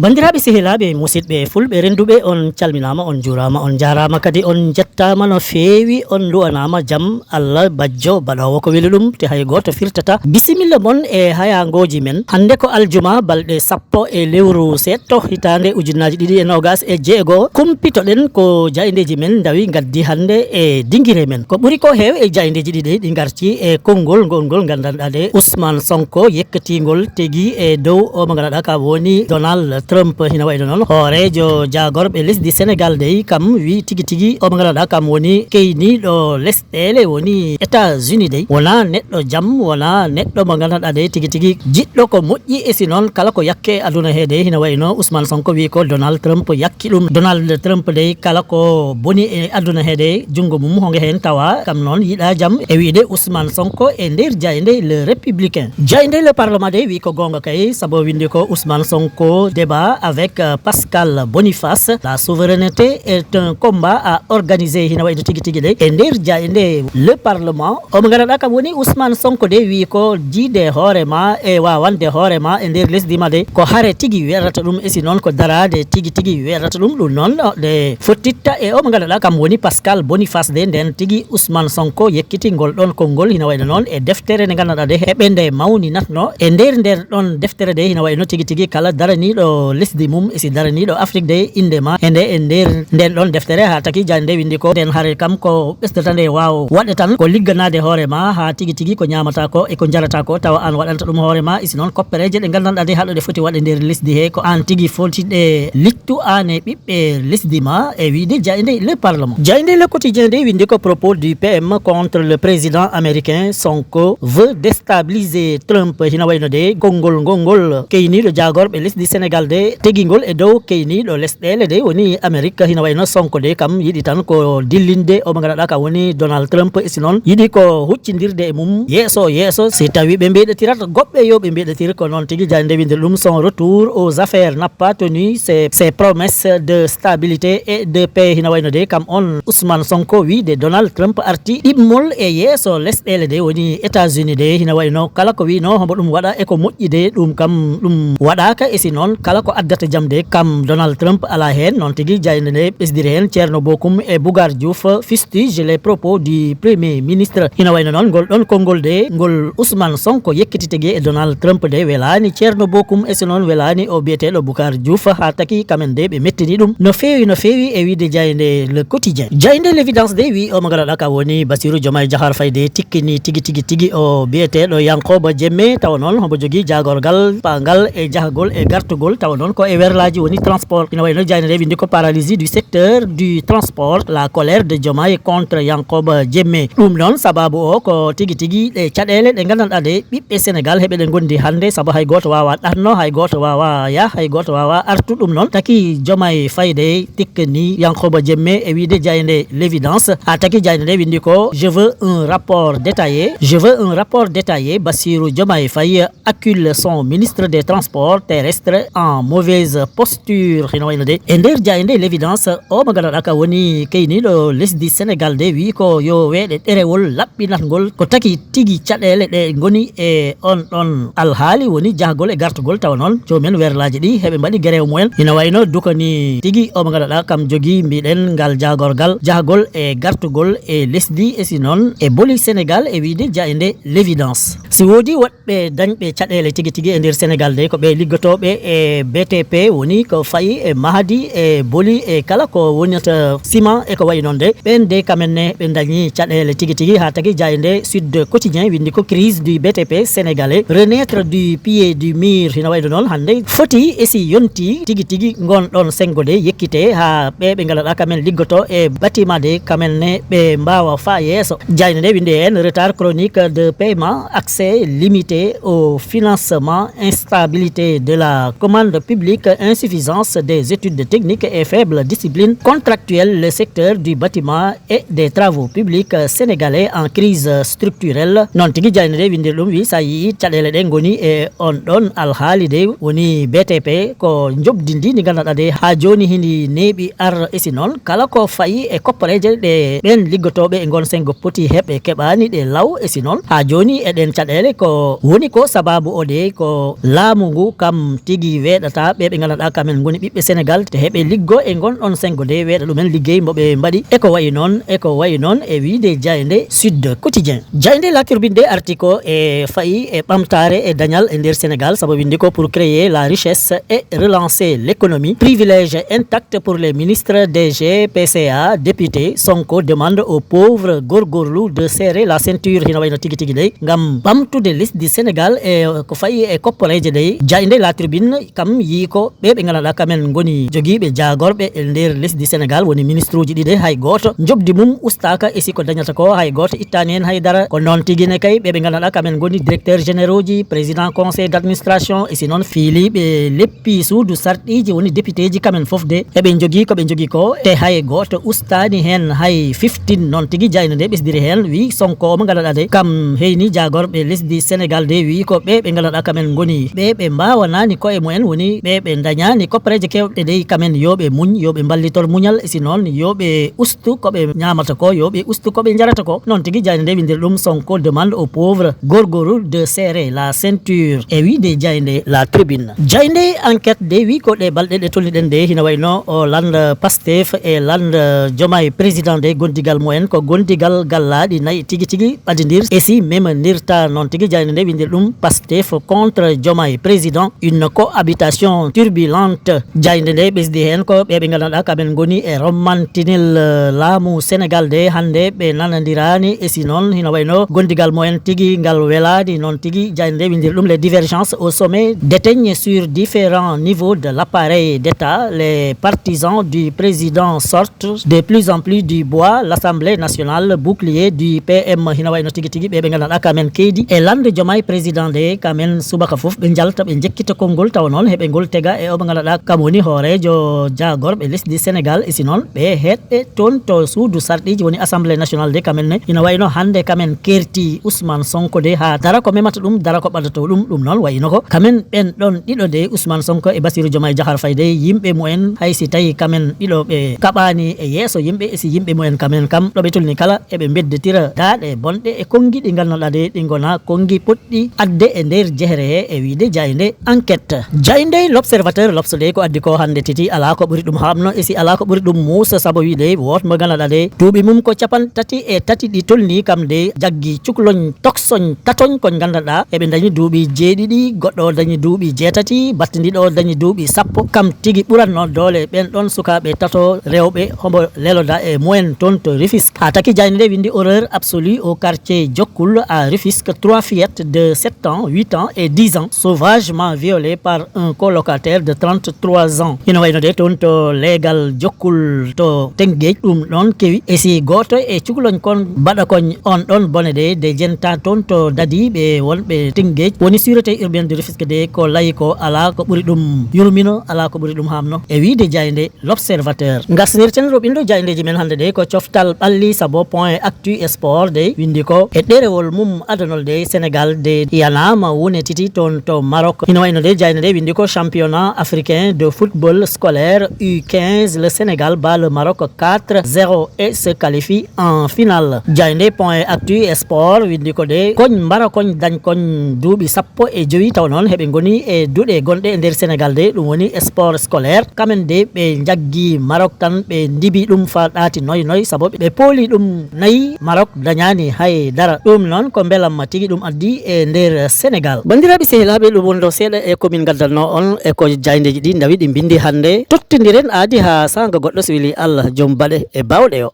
Bandiraɓe sehilaɓe musidɓe fulɓe renduɓe on calminama on jurama on jarama kadi on jettama no fewi on duwanama jaam Allah bajjo baɗowo ko weli ɗum te hay goto firtata bisimilla moon e hayangoji men hande ko aljuma balɗe 10 lewru setto hitande ujunnaji 2020 kumpitoɗen ko jaydeji men dawi gaddi hande e dinguire men ko ɓuuri ko heew e jaydeji ɗiɗi ɗi garti e konngol ngol gandanɗa de Ousmane Sonko yekkatigol tigui e dow o mo ganduɗa ka woni Donald Trump hina wayno non hoorejo jagorɓe lesdi Sénégal dey kam wi tigi tigi o mo ganduɗa kam woni keyniɗo lesɗele woni États-Unis dey wona neɗɗo jaam wona neɗɗo mo ganduɗa dey tigi tigi jiɗɗo ko moƴƴi e si noon kala ko yakke aduna he dey hina wayno Ousmane Sonko wi ko Donald Trump yakki ɗum Donald Trump dey kala ko boni e aduna he dey jungo mum honge hen tawa kam noon yiɗa jaam e wiide Ousmane Sonko e nder jayde le républicain jayde le parlement dey wi ko gonga kay sabo windi ko Ousmane Sonko débat avec Pascal Boniface. La souveraineté est un combat à organiser hina wayno tigi tigi de e nder jayde le parlement o mo ganduɗa kam woni Ousmane Sonko de wi ko jiide hoorema e wawande hoorema e nder lesdi ma de ko haare tigi werata ɗum e si noon ko darade tigi tigi werata ɗum ɗum noon de fottitta e o mo ganduɗa kam woni Pascal Boniface de nden tigi Ousmane Sonko yekkiti ngol ɗon konngol hina wayno noon e deftere nde ganduɗa de heɓe nde mawni natno e nder ɗon deftere de hina wayno tigi tigi kala daraniɗo lesdi mum e si daraniɗo Afrique de indema e nde e nder nden ɗon deftere ha taki jande windi ko nden haare kam ko ɓesdata nde waw waɗe tan ko ligganade hoorema ha tigi tigi ko ñamata ko e ko jarata ko tawa an waɗanta ɗum hoorema e si noon koppereje ɗe gandanɗa de haɗo ɗe foti waɗe nder lesdi he ko an tigi fotiɗe littu an e ɓiɓɓe lesdi ma e wiide jayde le parlement jayde le quotidien de windi ko propos du PM contre le président américain Sonko veut déstabiliser Trump hina wayno de konngol ngongol keyniɗo jagorɓe lesdi Sénégal de tegingol e dow keyniɗo lesɗele de woni Amérique hina wayno Sonko de kam yiɗi tan ko dillinde o mo ganduɗa ka woni Donald Trump e si noon yiɗi ko huccidirde e mum yeeso si tawi ɓe mbeɗetirat goɓɓe yo ɓe mbeɗetir ko noon tigui jande windir ɗum son retour aux affaires n'a pas tenu ses promesses de stabilité et de paix hina wayno de kam on Ousmane Sonko wi de Donald Trump arti ɗimmol e yeeso lesɗele de woni États-Unis de hina wayno kala ko wino hombo ɗum waɗa e ko moƴƴi de ɗum kam ɗum waɗaka e si noon kala ko addata jamde kam Donald Trump ala hen non tigui jayde nde ɓesdiri hen Thierno Bocoum e Bougar Diouf fustige les propos du premier ministre hina wayno noon ngol ɗon konngol de ngol Ousmane Sonko yekkiti tigui e Donald Trump de welani Thierno Bocoum e si noon welani o biyeteɗo Bougar Diouf ha taki kamen de ɓe mettini ɗum no fewi e wiide jayde le quotidien jayde l'évidence de wi o mo ganduɗa ka woni Bassirou Diomaye Diakhar Faye de tikkini tigui o biyeteɗo Yankoba Diémé tawa noon homo jogui jagorgal pangal e jahagol e gartugol tawa noon ko e werlaji woni transport ina wayno jayde nde windi ko paralysie du secteur du transport la colère de Diomaye contre Yankoba Diémé ɗum noon sababu o ko tigui ɗe caɗele ɗe gandanɗa de ɓiɓɓe Sénégal heɓe ɗe gondi hande saabu hay goto wawa ɗanno hay goto wawa hay goto wawa artu ɗum noon taki Diomaye Faye de tikkani Yankoba Diémé e wiide jayde l'évidence ha taki jayde nde windi ko je veux un rapport détaillé Bassirou Diomaye Faye accuse son ministre des transports terrestres en mauvaise posture hino wayno de e nder jayde l'évidence o mo ganduɗa ka woni keyniɗo lesdi Sénégal de wi ko yo weeɗe ɗerewol laɓɓinatgol ko taki tigui caɗele ɗe goni e on ɗon alhaali woni jahgol e gartugol tawa noon jomumen werlaji ɗi heɓe mbaɗi guerew mumen ina wayno dukani tigui o mo ganduɗa kam jogui mbiɗen ngal jagorgal jahgol e gartugol e lesdi e si noon e boli Sénégal e wiide jayde l'évidence si woodi woɗɓe dañɓe caɗele tigui e nder Sénégal de ko ɓe liggotoɓe e BTP woni ko fayi e mahadi e boli e kala ko wonata ciment e ko wayi noon de ɓen de kamenne ɓe dañi caɗele tigui ha tagui jayde Sud Quotidien windi ko crise du BTP sénégalais renaître du pied du mur hina wayno noon hande foti e si yonti tigui gonɗon sengo de yekkite ha ɓe ngalaɗa kamen liggoto e bâtiment de kamenne ɓe mbawa fa yesso jayde nde windi hen retard chronique de paiement accès limité au financement instabilité de la commande publique insuffisance des études techniques et faible discipline contractuelle le secteur secteur du bâtiment et des travaux publics sénégalais en crise structurelle. Non tigi jaynede windir ɗum wi sa yi caɗele ɗe goni e on ɗon alhaali de woni BTP ko jobdindi ndi ganduɗa de ha joni hini neeɓi ar esi noon kala ko fayi e koppareje ɗe ɓen liggotoɓe e gon sengo poti heɓe keɓani ɗe law esi noon ha joni eɗen caɗele ko woni ko sababu o de ko laamu ngu kam tigi weeɗata ɓe ganduɗa kamen goni ɓiɓɓe Sénégal te heɓe liggo e gon ɗon sengo de weeɗa ɗumen liggey moɓe mbaɗi eko wayi noon e wiide Jayde Sud Quotidien. Jayde La Turbine de article e fayi e ɓamtare e dañal e nder Sénégal sabu windi ko pour créer la richesse et relancer l'économie. Privilège intact pour les ministres DG, PCA, députés. Sonko demande aux pauvres gorgorlu de serrer la ceinture hina wayno tigi tigi dey ngam ɓamtude liste du Sénégal e ko fayi e koppareje dey. Jayde La Turbine kam yi ko ɓe ganduɗa kamen goni jogiiɓe jagorɓe e nder liste du Sénégal woni ministre uji ɗiɗi hay goto jobdi mum ustaka e siko dañata ko hay goto ittani hen haydara ko noon tigine kay ɓe ganduɗa kamen goni directeur généraux ji président conseil d'administration e si noon fiiliɓe leppi suudu sarɗiji woni député ji kamen foof de eɓe jogui koɓe jogui ko te hay goto ustani hen hay 15 noon tigui Jayde nde ɓesdiri hen wi Sonko mo ganduɗa de kam heyni jagorɓe lesdi Sénégal de wi ko ɓe ganduɗa kamen goni ɓe mbawanani koye mumen woni ɓe dañani koppareje kewɗe de kamen yoɓe muñ yoɓe ballitor muñal e si noon yoɓe ustu koɓe ñamata ko yoɓe ustu koɓe jarata ko noon tigui Jayde nde windir ɗum Sonko demande aux pauvres gorgorul de serrer la ceinture e wiide Jayde La Tribune. Jayde enquête de wi ko ɗe balɗe ɗe tolniɗen de hina wayno o landa Pastef e landa Diomaye président de gondigal mumen ko gondigal gallaɗi nayyi tigui tigui ɓadidir e si memanirta noon tigui Jayde nde windir ɗum Pastef contre Diomaye président une cohabitation turbulente. Jayde nde ɓesdi hen ko ɓe ganduɗa kamen goni e rommantinil laamu Sénégal de hande ɓe nanadirani e si noon hina wayno gondigal mumen tigui ngal weladi noon tigui Jayde nde windir ɗum les divergences au sommet déteignent sur différents niveaux de l'appareil d'État. Les partisans du président sortent de plus en plus du bois. L'Assemblée nationale bouclier du PM hina wayno tigui tigui ɓe ganduɗa kamen keedi e lande Diomaye président de kamen subaka foof ɓe jalta ɓe jekkita konngol taw noon heɓe ngol tega e o ɓe ganduɗa kam woni hoorejo jagorɓe lesdi Sénégal e si noon ɓe heɗɓe toon to suudu sarɗiji woni Assemblée nationale de kamen ne ina wayno hande kamen kerti Ousmane Sonko de ha dara ko memata ɗum dara ko ɓadata ɗum noon wayno ko kamen ɓen ɗon ɗiɗo de Ousmane Sonko e Bassirou Diomaye Diakhar Faye de yimɓe mumen haysi tawi kamen ɗiɗo ɓe kaɓani e yeeso yimɓe e si yimɓe mumen kamen kam ɗo ɓe tolni kala eɓe beddetira daaɗe bonɗe e kongi ɗi ganduɗa de ɗi gona kongi poɗɗi adde e nder jehre he e wiide Jayde enquête. Jayde l'observateur L'Obs de ko addi ko hande titi ala ko ɓuuri ɗum hamno e si ala ko ɓuuri ɗum muusa saabu wiide woto mo ganduɗa de duuɓi mum ko capan tati e tati ɗi tolni kam de jaggi cukloñ toksoñ tatoñ kon ganduɗa eɓe dañi duuɓi jeeɗiɗi goɗɗo dañi duuɓi jeetati battidiɗo dañi duuɓi sappo kam tigui ɓuratno doole ɓen ɗon sukaɓe tato rewɓe hombo leloda e mumen toon to Rufisque ha taki Jayde nde windi horreur absolue au quartier Diokoul à Rufisque. 3 fillettes de 7 ans 8 ans et 10 ans sauvagement violées par un colocataire de 33 ans ina wayno de toon to leegal Diokoul to Tengguej ɗum ɗon kewi e si goto e cukloñ kon mbaɗa koñ on ɗon bone de jenta toon to Dadi ɓe wonɓe Tengguej woni sûreté urbaine de Rufisque de ko layi ko ala ko ɓuuri ɗum yurmino ala ko ɓuuri ɗum hamno e wiide Jayde l'Observateur. Gasnirten roɓindo Jaydeji men hande de ko coftal ɓalli sabo point actu et sport de windi ko e ɗerewol mum adanol de Sénégal de yanama wone titi toon to Maroc hino wayno de Jayde de windi ko championnat africain de football scolaire U15 le Sénégal bat le Maroc 4-0 et se qualifie en finale. Jayde point actu et sport windi ko de koñ mbara koñ dañ koñ duuɓi sappo e joyi taw noon heɓe goni e duuɗe gonɗe e nder Sénégal de ɗum woni sport scolaire kamen de ɓe jaggi Maroc tan ɓe ndibi ɗum fa ɗaati noy saabu ɓe pooli ɗum nayi Maroc dañani hay dara ɗum noon ko beelamma tigui ɗum addi e nder Sénégal. bandiraɓe sehilaɓe ɗum wonɗo seeɗa e komin gaddanno on e ko Jaydeji ɗi dawi ɗi bindi hande tottidiren aadi ha sanga goɗɗo so weeli Allah joom baɗe e bawɗe o.